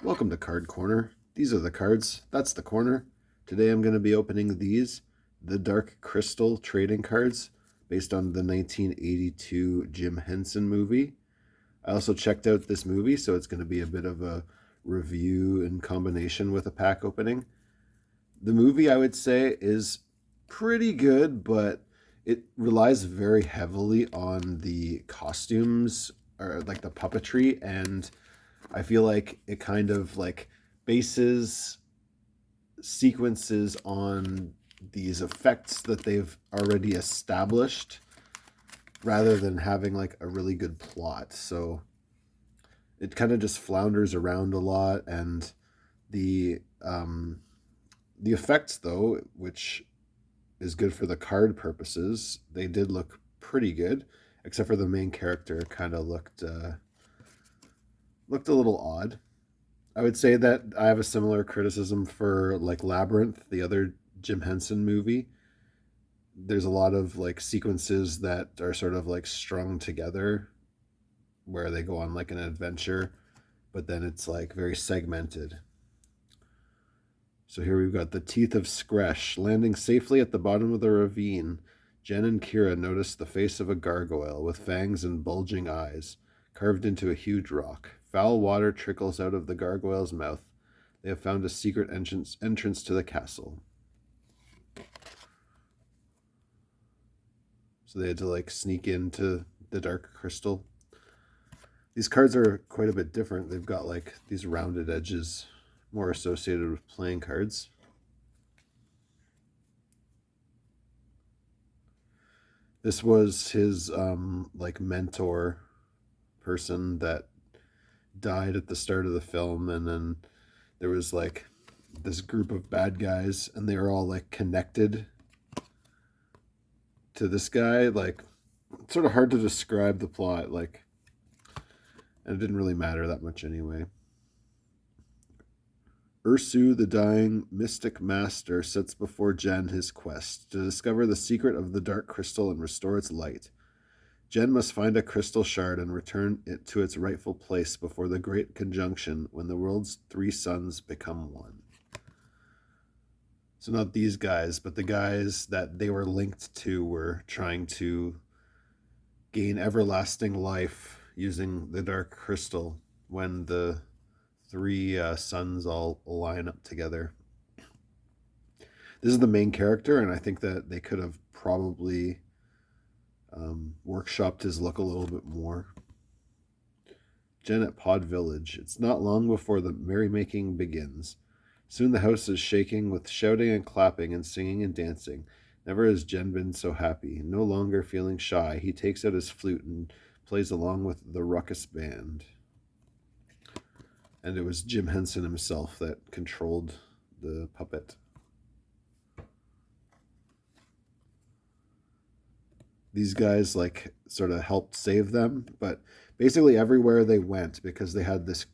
Welcome to Card Corner. These are the cards. That's the corner. Today I'm going to be opening these, the Dark Crystal trading cards, based on the 1982 Jim Henson movie. I also checked out this movie, so it's going to be a bit of a review in combination with a pack opening. The movie, I would say, is pretty good, but it relies very heavily on the costumes or like the puppetry, and I feel like it kind of like bases sequences on these effects that they've already established rather than having like a really good plot. So it kind of just flounders around a lot, and the um the effects though, which is good for the card purposes, they did look pretty good, except for the main character kind of looked a little odd. I would say that I have a similar criticism for like Labyrinth, the other Jim Henson movie. There's a lot of like sequences that are sort of like strung together where they go on like an adventure, but then it's like very segmented. So here we've got the Teeth of Skresh. Landing safely at the bottom of the ravine, Jen and Kira notice the face of a gargoyle with fangs and bulging eyes, carved into a huge rock. Foul water trickles out of the gargoyle's mouth. They have found a secret entrance to the castle. So they had to like sneak into the dark crystal. These cards are quite a bit different. They've got like these rounded edges, more associated with playing cards. This was his like mentor person that died at the start of the film, and then there was like this group of bad guys, and they were all like connected to this guy. Like, it's sort of hard to describe the plot, like, and it didn't really matter that much anyway. Ursu, the dying mystic master, sets before Jen his quest to discover the secret of the dark crystal and restore its light. Jen must find a crystal shard and return it to its rightful place before the great conjunction when the world's three suns become one. So not these guys, but the guys that they were linked to were trying to gain everlasting life using the dark crystal when the three suns all line up together. This is the main character, and I think that they could have probably workshopped his look a little bit more. Jen at Pod Village. It's not long before the merrymaking begins. Soon the house is shaking with shouting and clapping and singing and dancing. Never has Jen been so happy. No longer feeling shy, he takes out his flute and plays along with the ruckus band. And it was Jim Henson himself that controlled the puppet. These guys like sort of helped save them, but basically everywhere they went, because they had this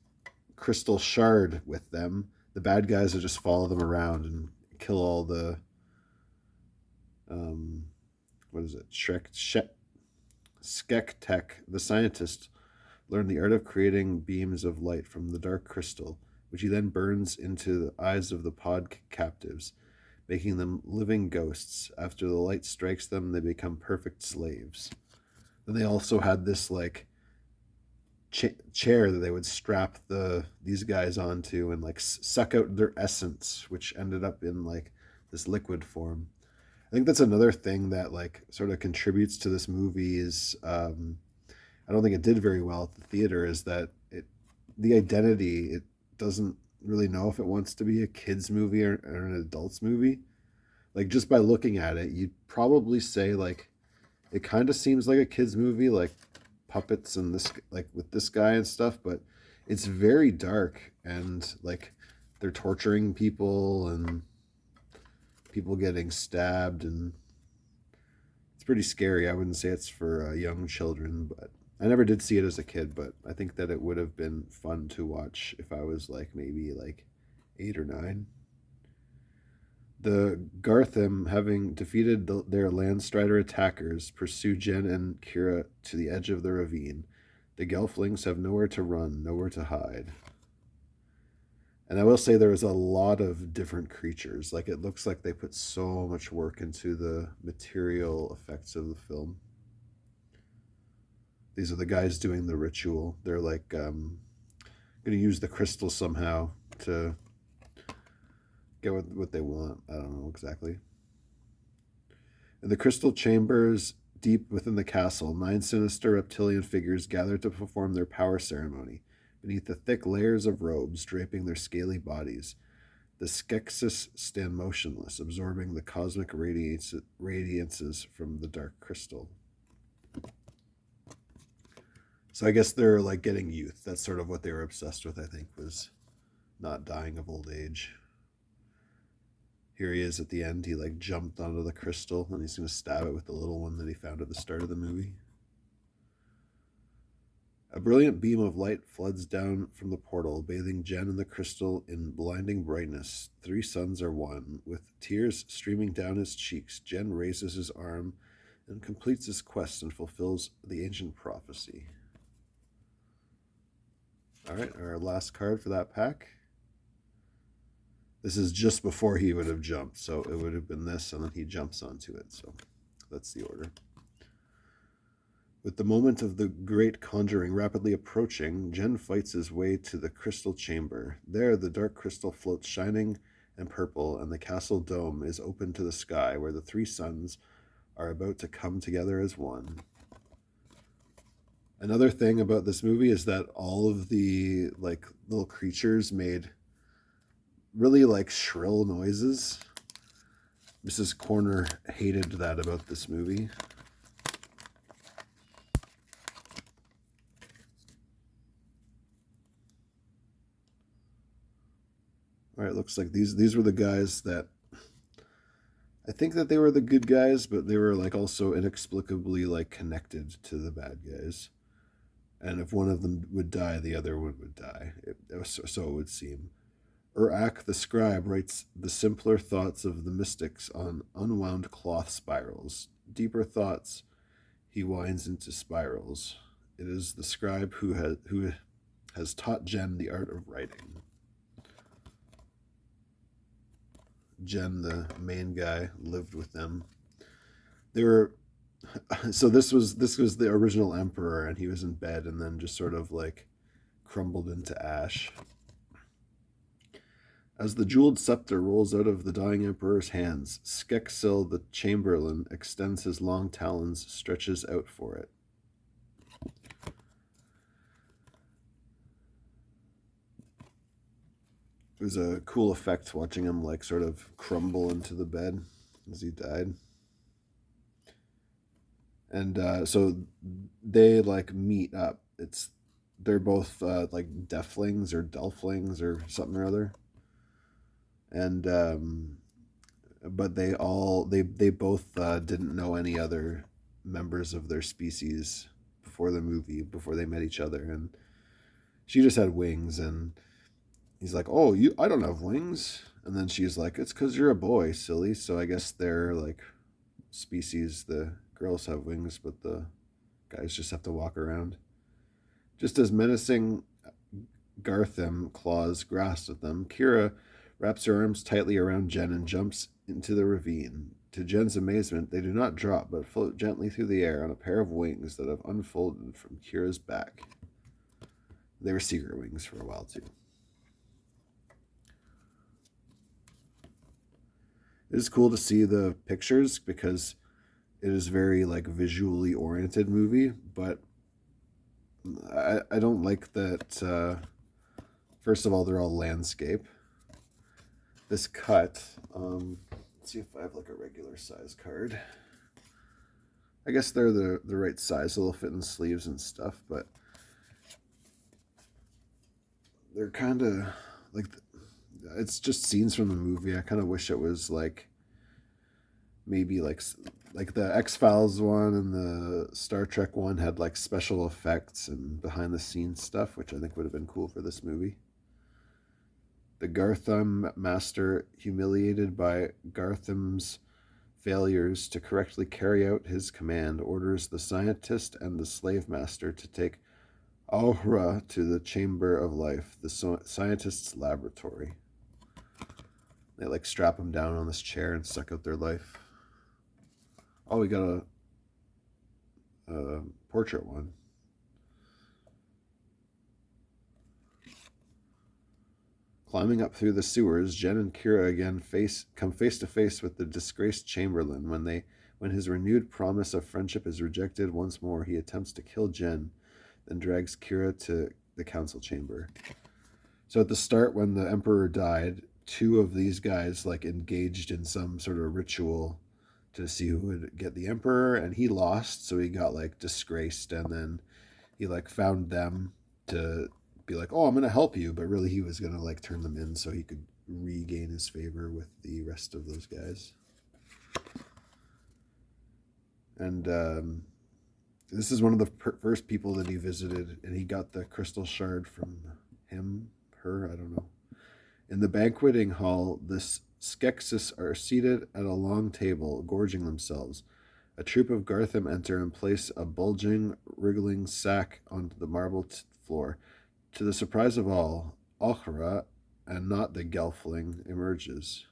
crystal shard with them, the bad guys would just follow them around and kill all the what is it? Skektek, the scientist, learned the art of creating beams of light from the dark crystal, which he then burns into the eyes of the pod captives, making them living ghosts. After the light strikes them, they become perfect slaves. Then they also had this like chair that they would strap these guys onto and like suck out their essence, which ended up in like this liquid form. I think that's another thing that like sort of contributes to this movie is I don't think it did very well at the theater, is that the identity, it doesn't really know if it wants to be a kids movie or an adults movie. Like, just by looking at it, you'd probably say like it kind of seems like a kids movie, like puppets and this, like with this guy and stuff, but it's very dark, and like they're torturing people and people getting stabbed, and it's pretty scary. I wouldn't say it's for young children, but I never did see it as a kid, but I think that it would have been fun to watch if I was like maybe like 8 or 9. The Gartham, having defeated their Landstrider attackers, pursue Jen and Kira to the edge of the ravine. The Gelflings have nowhere to run, nowhere to hide. And I will say there was a lot of different creatures. Like it looks like they put so much work into the material effects of the film. These are the guys doing the ritual. They're like going to use the crystal somehow to get what they want. I don't know exactly. In the crystal chambers deep within the castle, 9 sinister reptilian figures gather to perform their power ceremony. Beneath the thick layers of robes draping their scaly bodies, the Skeksis stand motionless, absorbing the cosmic radiances from the dark crystal. So I guess they're like getting youth. That's sort of what they were obsessed with, I think, was not dying of old age. Here he is at the end. He like jumped onto the crystal and he's going to stab it with the little one that he found at the start of the movie. A brilliant beam of light floods down from the portal, bathing Jen and the crystal in blinding brightness. 3 suns are one. With tears streaming down his cheeks, Jen raises his arm and completes his quest and fulfills the ancient prophecy. All right, our last card for that pack. This is just before he would have jumped, so it would have been this, and then he jumps onto it. So that's the order. With the moment of the great conjuring rapidly approaching, Jen fights his way to the crystal chamber. There, the dark crystal floats shining and purple, and the castle dome is open to the sky, where the 3 suns are about to come together as one. Another thing about this movie is that all of the like little creatures made really like shrill noises. Mrs. Corner hated that about this movie. All right, looks like these were the guys that I think that they were the good guys, but they were like also inexplicably like connected to the bad guys. And if one of them would die, the other one would die. So it would seem. Urak the scribe writes the simpler thoughts of the mystics on unwound cloth spirals. Deeper thoughts he winds into spirals. It is the scribe who has taught Jen the art of writing. Jen, the main guy, lived with them. They were so this was the original emperor, and he was in bed and then just sort of like crumbled into ash. As the jeweled scepter rolls out of the dying emperor's hands, Skeksil the chamberlain extends his long talons, stretches out for it. It was a cool effect watching him like sort of crumble into the bed as he died. And so they like meet up. They're both like deaflings or delflings or something or other. And but they both didn't know any other members of their species before the movie, before they met each other. And she just had wings, and he's like, "Oh, I don't have wings." And then she's like, "It's because you're a boy, silly." So I guess they're like species. The girls have wings, but the guys just have to walk around. Just as menacing Gartham claws grasp at them, Kira wraps her arms tightly around Jen and jumps into the ravine. To Jen's amazement, they do not drop, but float gently through the air on a pair of wings that have unfolded from Kira's back. They were secret wings for a while, too. It is cool to see the pictures because it is very like visually oriented movie, but I don't like that. First of all, they're all landscape. This cut. Let's see if I have like a regular size card. I guess they're the right size, so they'll fit in sleeves and stuff, but they're kind of like it's just scenes from the movie. I kind of wish it was like maybe like the X-Files one and the Star Trek one had like special effects and behind the scenes stuff, which I think would have been cool for this movie. The Gartham master, humiliated by Gartham's failures to correctly carry out his command, orders the scientist and the slave master to take Ahura to the Chamber of Life, the scientist's laboratory. They like strap him down on this chair and suck out their life. Oh, we got a portrait one. Climbing up through the sewers, Jen and Kira again come face to face with the disgraced Chamberlain. When his renewed promise of friendship is rejected once more, he attempts to kill Jen, then drags Kira to the council chamber. So at the start, when the Emperor died, two of these guys like engaged in some sort of ritual to see who would get the Emperor, and he lost, so he got like disgraced, and then he like found them to be like, oh, I'm gonna help you, but really he was gonna like turn them in so he could regain his favor with the rest of those guys. And this is one of the first people that he visited, and he got the crystal shard from him, her, I don't know. In the banqueting hall, the Skeksis are seated at a long table, gorging themselves. A troop of Garthim enter and place a bulging, wriggling sack onto the marble floor. To the surprise of all, Ahura, and not the Gelfling, emerges.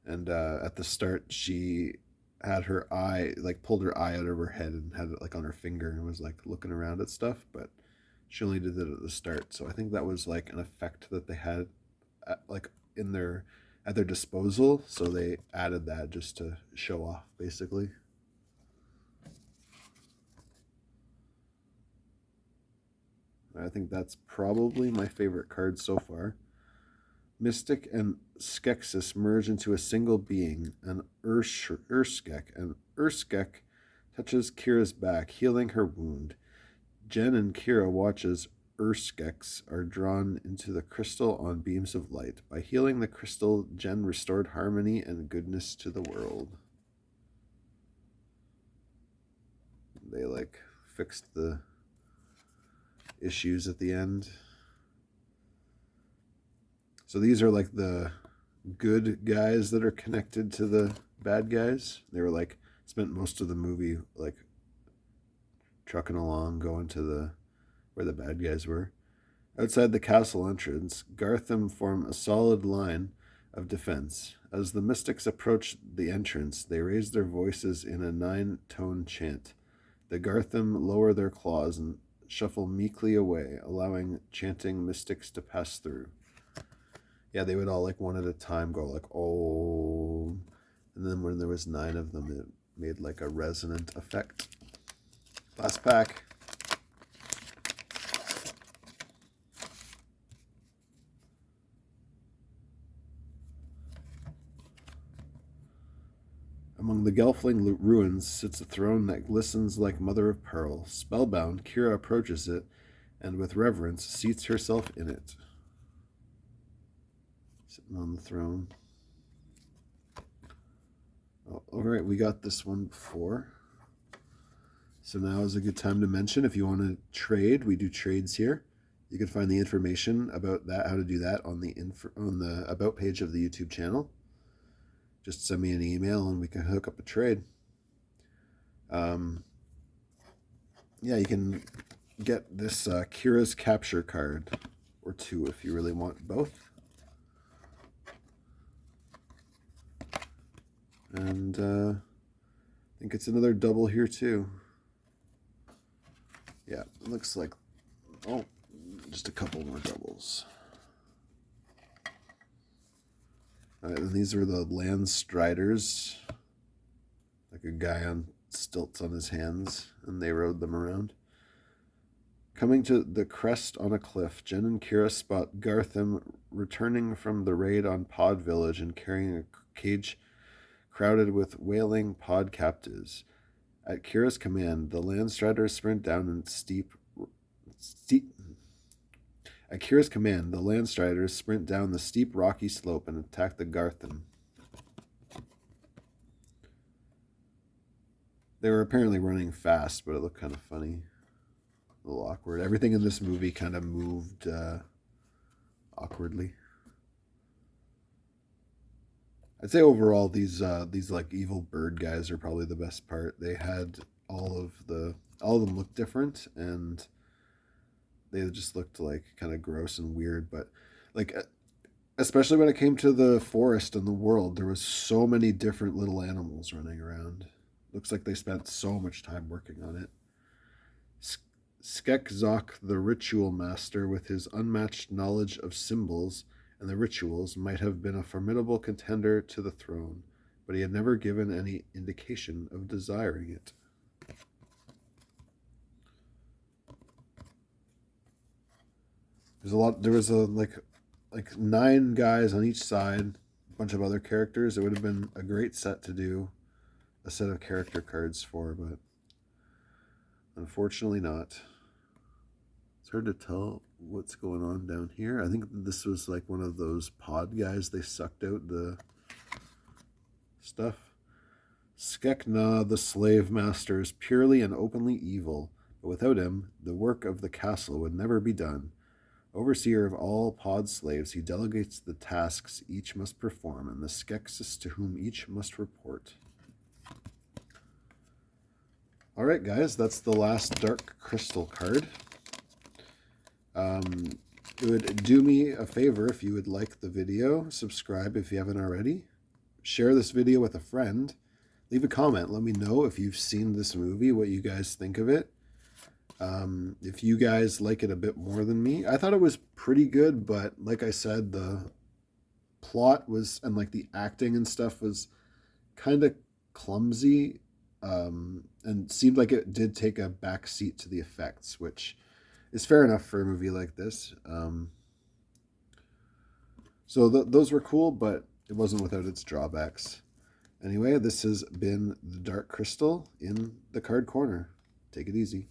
And at the start, she had her eye, like pulled her eye out of her head and had it like on her finger and was like looking around at stuff, but she only did it at the start. So I think that was like an effect that they had like at their disposal. So they added that just to show off, basically. I think that's probably my favorite card so far. Mystic and Skeksis merge into a single being, an Urskek, and Urskek touches Kira's back, healing her wound. Jen and Kira watch as Urskeks are drawn into the crystal on beams of light. By healing the crystal, Jen restored harmony and goodness to the world. They like fixed the issues at the end. So these are like the good guys that are connected to the bad guys. They were like spent most of the movie like trucking along, going to where the bad guys were. Outside the castle entrance, Garthim form a solid line of defense. As the mystics approach the entrance, they raise their voices in a 9-tone chant. The Garthim lower their claws and shuffle meekly away, allowing chanting mystics to pass through. Yeah, they would all like one at a time go like, oh, and then when there was 9 of them, it made like a resonant effect. Last pack. Among the Gelfling ruins sits a throne that glistens like mother of pearl. Spellbound, Kira approaches it and with reverence seats herself in it. Sitting on the throne. Oh, all right, we got this one before. So now is a good time to mention if you want to trade, we do trades here. You can find the information about that, how to do that on the about page of the YouTube channel. Just send me an email and we can hook up a trade. Yeah, you can get this Kira's Capture card or 2 if you really want both. And I think it's another double here too. Yeah, it looks like, oh, just a couple more doubles. And these are the land striders, like a guy on stilts on his hands, and they rode them around. Coming to the crest on a cliff, Jen and Kira spot Garthim returning from the raid on Pod Village and carrying a cage crowded with wailing pod captives. At Kira's command, the Landstriders sprint down and At Kira's command, the Landstriders sprint down the steep rocky slope and attack the Garthim. They were apparently running fast, but it looked kind of funny. A little awkward. Everything in this movie kind of moved awkwardly. I'd say overall these like evil bird guys are probably the best part. They had all of them looked different, and they just looked like kind of gross and weird. But like especially when it came to the forest and the world, there was so many different little animals running around. Looks like they spent so much time working on it. Skekzok, the ritual master, with his unmatched knowledge of symbols and the rituals, might have been a formidable contender to the throne, but he had never given any indication of desiring it. There was like 9 guys on each side, a bunch of other characters. It would have been a great set to do a set of character cards for, but unfortunately not. It's hard to tell what's going on down here. I think this was like one of those pod guys. They sucked out the stuff. Skekna, the slave master, is purely and openly evil, but without him, the work of the castle would never be done. Overseer of all pod slaves, he delegates the tasks each must perform and the skeksis to whom each must report. All right, guys, that's the last Dark Crystal card. It would do me a favor if you would like the video, subscribe if you haven't already, share this video with a friend, leave a comment. Let me know if you've seen this movie, what you guys think of it. If you guys like it a bit more than me. I thought it was pretty good, but like I said, the plot was, and like the acting and stuff was kind of clumsy, and seemed like it did take a back seat to the effects, which is fair enough for a movie like this. So those were cool, but it wasn't without its drawbacks. Anyway, this has been the Dark Crystal in the Card Corner. Take it easy.